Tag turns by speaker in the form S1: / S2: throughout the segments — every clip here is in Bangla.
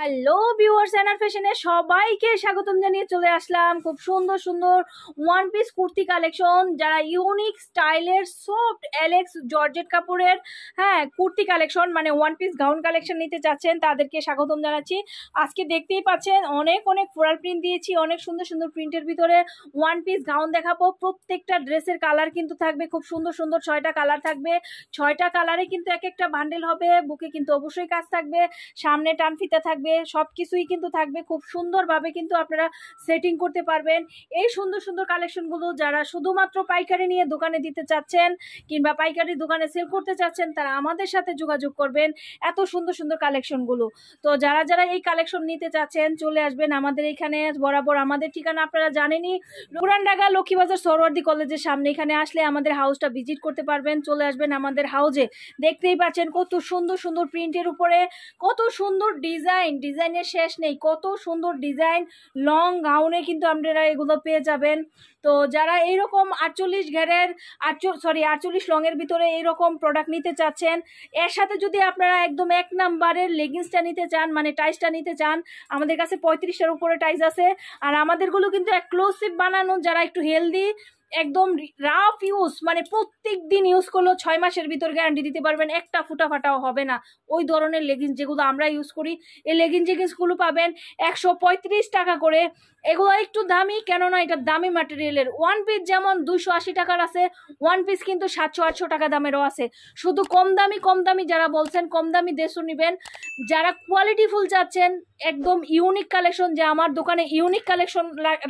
S1: হ্যালো ভিউয়ার্স, এনআর ফ্যাশনে সবাইকে স্বাগতম জানিয়ে চলে আসলাম খুব সুন্দর সুন্দর ওয়ান পিস কুর্তি কালেকশন। যারা ইউনিক স্টাইলের সফট এলেক্স জর্জেট কাপড়ের কুর্তি কালেকশন মানে ওয়ান পিস গাউন কালেকশন নিতে চাচ্ছেন তাদেরকে স্বাগতম জানাচ্ছি। আজকে দেখতেই পাচ্ছেন অনেক অনেক ফ্লোরাল প্রিন্ট দিয়েছি, অনেক সুন্দর সুন্দর প্রিন্টের ভিতরে ওয়ান পিস গাউন দেখাবো। প্রত্যেকটা ড্রেসের কালার কিন্তু থাকবে খুব সুন্দর সুন্দর, 6টা কালার থাকবে। 6টা কালারে কিন্তু এক একটা বান্ডেল হবে। বুকে কিন্তু অবশ্যই কাজ থাকবে, সামনে টান ফিতা থাকবে, সবকিছুই কিন্তু থাকবে। খুব সুন্দরভাবে কিন্তু আপনারা সেটিং করতে পারবেন এই সুন্দর সুন্দর কালেকশনগুলো। যারা শুধুমাত্র পাইকারি নিয়ে দোকানে দিতে চাচ্ছেন কিংবা পাইকারি দোকানে সেল করতে চাচ্ছেন তারা আমাদের সাথে যোগাযোগ করবেন এত সুন্দর সুন্দর কালেকশনগুলো। তো যারা যারা এই কালেকশন নিতে চাচ্ছেন চলে আসবেন আমাদের এখানে। বরাবর আমাদের ঠিকানা আপনারা জানেনই, পুরানঢাকা লক্ষ্মীবাজার সরওয়ার্দী কলেজের সামনে। এখানে আসলে আমাদের হাউসটা ভিজিট করতে পারবেন। চলে আসবেন আমাদের হাউসে। দেখতেই পাচ্ছেন কত সুন্দর সুন্দর প্রিন্টের উপরে কত সুন্দর ডিজাইনের শেষ নেই, কত সুন্দর ডিজাইন। লং গাউনে কিন্তু আপনারা এগুলো পেয়ে যাবেন। তো যারা এইরকম 48 ঘেরের 48 লংয়ের ভিতরে এইরকম প্রোডাক্ট নিতে চাচ্ছেন, এর সাথে যদি আপনারা একদম 1 নাম্বারের লেগিংসটা নিতে চান মানে টাইসটা নিতে চান, আমাদের কাছে 35টার উপরে টাইস আছে। আর আমাদেরগুলো কিন্তু এক্সক্লুসিভ বানানো, যারা একটু হেলদি একদম রাফ ইউজ মানে প্রত্যেক দিন ইউজ করলেও 6 মাসের ভিতর গ্যারান্টি দিতে পারবেন, একটা ফুটা ফাটাও হবে না। ওই ধরনের লেগিংস যেগুলো আমরা ইউজ করি, এই লেগিংসগুলো পাবেন 135 টাকা করে। এগুলো একটু দামি, কেননা এটা দামি ম্যাটেরিয়ালের। ওয়ান পিস যেমন 280 টাকার আছে, ওয়ান পিস কিন্তু 700-800 টাকা দামেরও আছে। শুধু কম দামি যারা বলছেন কম দামি দেশও নেবেন। যারা কোয়ালিটি ফুল চাচ্ছেন একদম ইউনিক কালেকশন, যে আমার দোকানে ইউনিক কালেকশন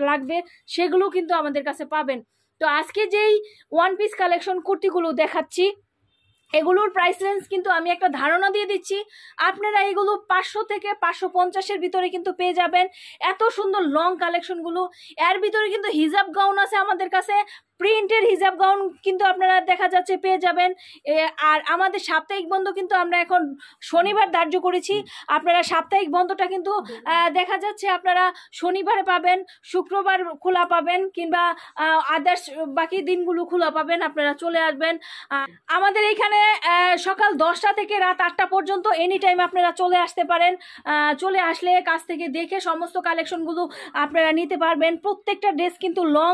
S1: লাগবে, সেগুলো কিন্তু আমাদের কাছে পাবেন। তো আজকে যেই ওয়ান পিস কালেকশন কুর্তিগুলো দেখাচ্ছি এগুলোর প্রাইস রেঞ্জ কিন্তু আমি একটা ধারণা দিয়ে দিচ্ছি। আপনারা এগুলো 500 থেকে 550-এর ভিতরে কিন্তু পেয়ে যাবেন। এত সুন্দর লং কালেকশনগুলো। এর ভিতরে কিন্তু হিজাব গাউন আছে আমাদের কাছে, প্রিন্টের হিজাব গাউন কিন্তু আপনারা দেখা যাচ্ছে পেয়ে যাবেন। আর আমাদের সাপ্তাহিক বন্ধ কিন্তু আমরা এখন শনিবার ধার্য করেছি। আপনারা সাপ্তাহিক বন্ধটা কিন্তু দেখা যাচ্ছে আপনারা শনিবারে পাবেন, শুক্রবার খোলা পাবেন, কিংবা আদার্স বাকি দিনগুলো খোলা পাবেন। আপনারা চলে আসবেন আমাদের এইখানে সকাল 10টা থেকে রাত 8টা পর্যন্ত এনি টাইম আপনারা চলে আসতে পারেন। চলে আসলে কাছ থেকে দেখে সমস্ত কালেকশনগুলো আপনারা নিতে পারবেন। প্রত্যেকটা ড্রেস কিন্তু লং।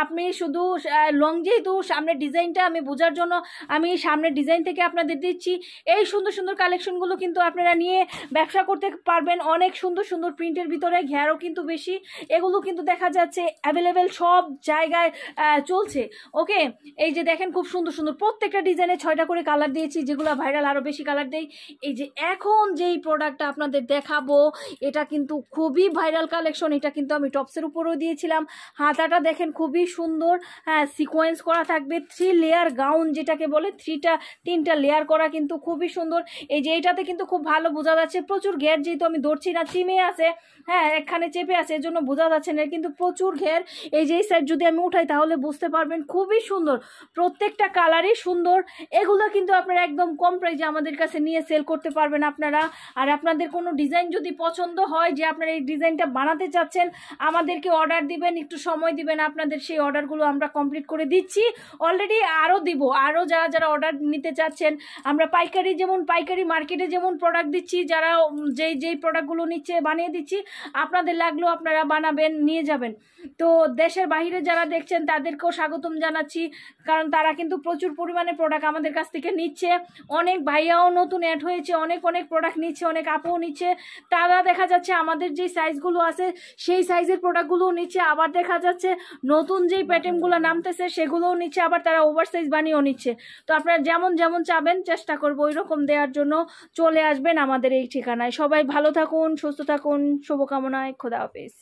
S1: আপনি শুধু লং, যেহেতু সামনের ডিজাইনটা আমি বোঝার জন্য আমি সামনের ডিজাইন থেকে আপনাদের দিচ্ছি। এই সুন্দর সুন্দর কালেকশনগুলো কিন্তু আপনারা নিয়ে ব্যবসা করতে পারবেন। অনেক সুন্দর সুন্দর প্রিন্টের ভিতরে, ঘেরও কিন্তু বেশি। এগুলো কিন্তু দেখা যাচ্ছে অ্যাভেলেবেল সব জায়গায় চলছে। ওকে, এই যে দেখেন খুব সুন্দর সুন্দর প্রত্যেকটা ডিজাইনে 6টা করে কালার দিয়েছি, যেগুলো ভাইরাল আরও বেশি কালার দেই। এই যে এখন যেই প্রোডাক্টটা আপনাদের দেখাবো এটা কিন্তু খুবই ভাইরাল কালেকশন। এটা কিন্তু আমি টপসের উপরেও দিয়েছিলাম। হাতাটা দেখেন খুবই সুন্দর, সিকোয়েন্স করা থাকবে। 3 লেয়ার গাউন যেটাকে বলে, 3টা লেয়ার করা কিন্তু খুবই সুন্দর। এই যে এটাতে কিন্তু খুব ভালো বোঝা যাচ্ছে প্রচুর ঘের, যেহেতু আমি ধরছি না, চিমে আছে, একখানে চেপে আছে, এর জন্য বোঝা যাচ্ছে না, কিন্তু প্রচুর ঘের। এই যে এই সাইড যদি আমি উঠাই তাহলে বুঝতে পারবেন, খুবই সুন্দর। প্রত্যেকটা কালারই সুন্দর। এগুলো কিন্তু আপনারা একদম কম প্রাইসে আমাদের কাছে নিয়ে সেল করতে পারবেন আপনারা। আর আপনাদের কোনো ডিজাইন যদি পছন্দ হয় যে আপনারা এই ডিজাইনটা বানাতে চাচ্ছেন, আমাদেরকে অর্ডার দিবেন, একটু সময় দিবেন, আপনাদের সেই অর্ডারগুলো আমরা কমপ্লিট করে দিচ্ছি। অলরেডি আরও দিব, আরও যারা যারা অর্ডার নিতে চাচ্ছেন, আমরা পাইকারি মার্কেটে যেমন প্রোডাক্ট দিচ্ছি, যারা যেই প্রোডাক্টগুলো নিচ্ছে বানিয়ে দিচ্ছি, আপনাদের লাগলেও আপনারা বানাবেন, নিয়ে যাবেন। তো দেশের বাইরে যারা দেখছেন তাদেরকেও স্বাগতম জানাচ্ছি, কারণ তারা কিন্তু প্রচুর পরিমাণে প্রোডাক্ট আমাদের কাছ থেকে নিচ্ছে। অনেক ভাইয়াও নতুন অ্যাড হয়েছে, অনেক প্রোডাক্ট নিচ্ছে, অনেক আপুও নিচ্ছে। তারা দেখা যাচ্ছে আমাদের যেই সাইজগুলো আছে সেই সাইজের প্রোডাক্টগুলোও নিচ্ছে। আবার দেখা যাচ্ছে নতুন যেই প্যাটার্নগুলো নামতেছে সেগুলোও নিচ্ছে, আবার তারা ওভার সাইজ বানিয়েও নিচ্ছে। তো আপনারা যেমন চাবেন চেষ্টা করবো ওই রকম দেওয়ার জন্য। চলে আসবেন আমাদের এই ঠিকানায়। সবাই ভালো থাকুন, সুস্থ থাকুন, শুভকামনায়। খোদা হাফেজ।